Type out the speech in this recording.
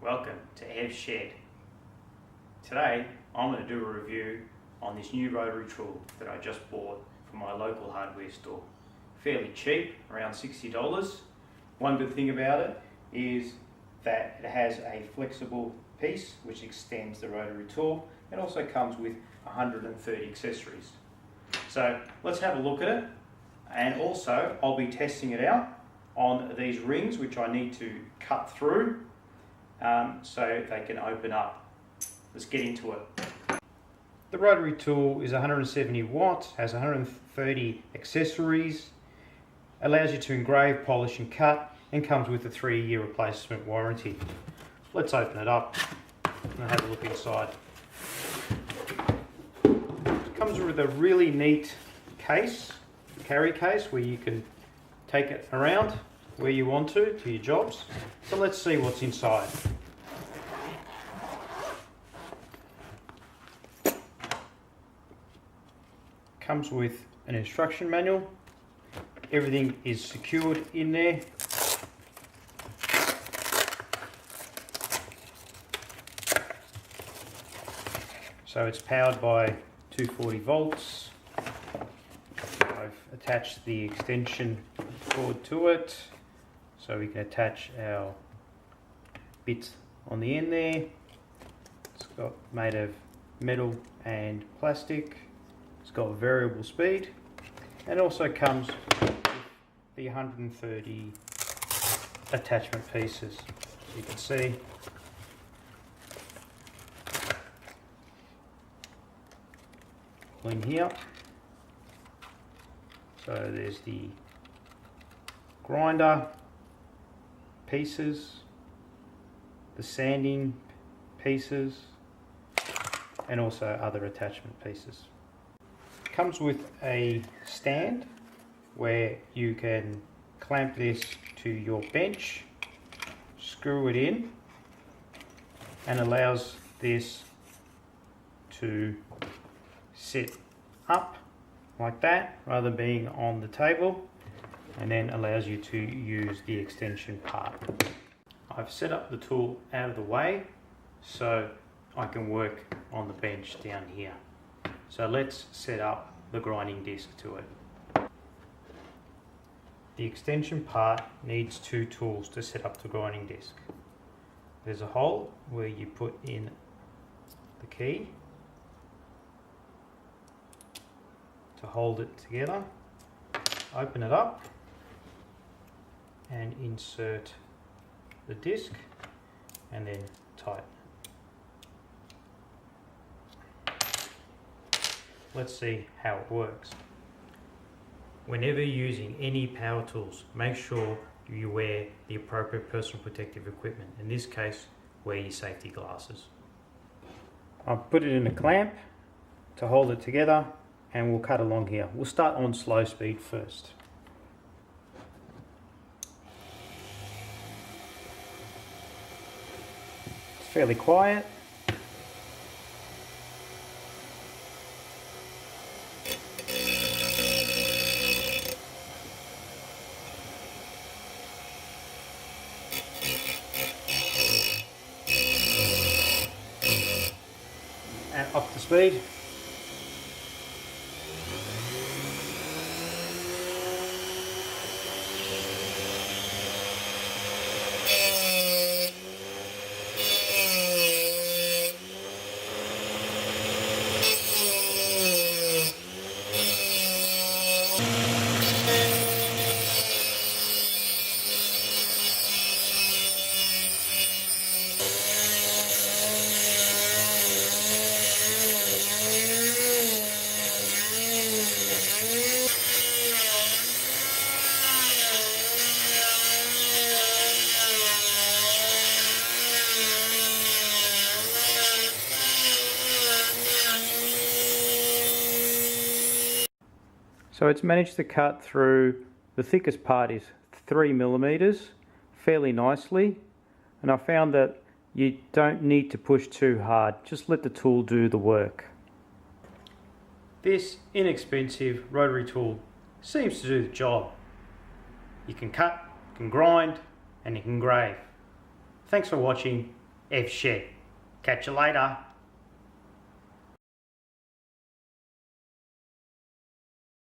Welcome to Evshed. Today I'm going to do a review on this new rotary tool that I just bought from my local hardware store. Fairly cheap, around $60. One good thing about it is that it has a flexible piece which extends the rotary tool. It also comes with 130 accessories. So let's have a look at it, and also I'll be testing it out on these rings which I need to cut through so they can open up. Let's get into it. The rotary tool is 170 watts, has 130 accessories, allows you to engrave, polish and cut, and comes with a 3-year replacement warranty. Let's open it up and have a look inside. It comes with a really neat case, carry case, where you can take it around where you want to your jobs. So let's see what's inside. Comes with an instruction manual. Everything is secured in there. So it's powered by 240 volts. I've attached the extension cord to it, so we can attach our bits on the end there. It's made of metal and plastic. It's got variable speed, and also comes with the 130 attachment pieces. So you can see in here. So there's the grinder pieces, the sanding pieces, and also other attachment pieces. It comes with a stand where you can clamp this to your bench, screw it in, and allows this to sit up like that rather than being on the table, and then allows you to use the extension part. I've set up the tool out of the way so I can work on the bench down here. So let's set up the grinding disc to it. The extension part needs 2 tools to set up the grinding disc. There's a hole where you put in the key to hold it together. Open it up and insert the disc, and then tighten it. Let's see how it works. Whenever using any power tools, make sure you wear the appropriate personal protective equipment. In this case, wear your safety glasses. I've put it in a clamp to hold it together, and we'll cut along here. We'll start on slow speed first. It's fairly quiet. And up to speed. So it's managed to cut through, the thickest part is 3mm, fairly nicely, and I found that you don't need to push too hard, just let the tool do the work. This inexpensive rotary tool seems to do the job. You can cut, you can grind, and you can engrave. Thanks for watching. Evshed. Catch you later.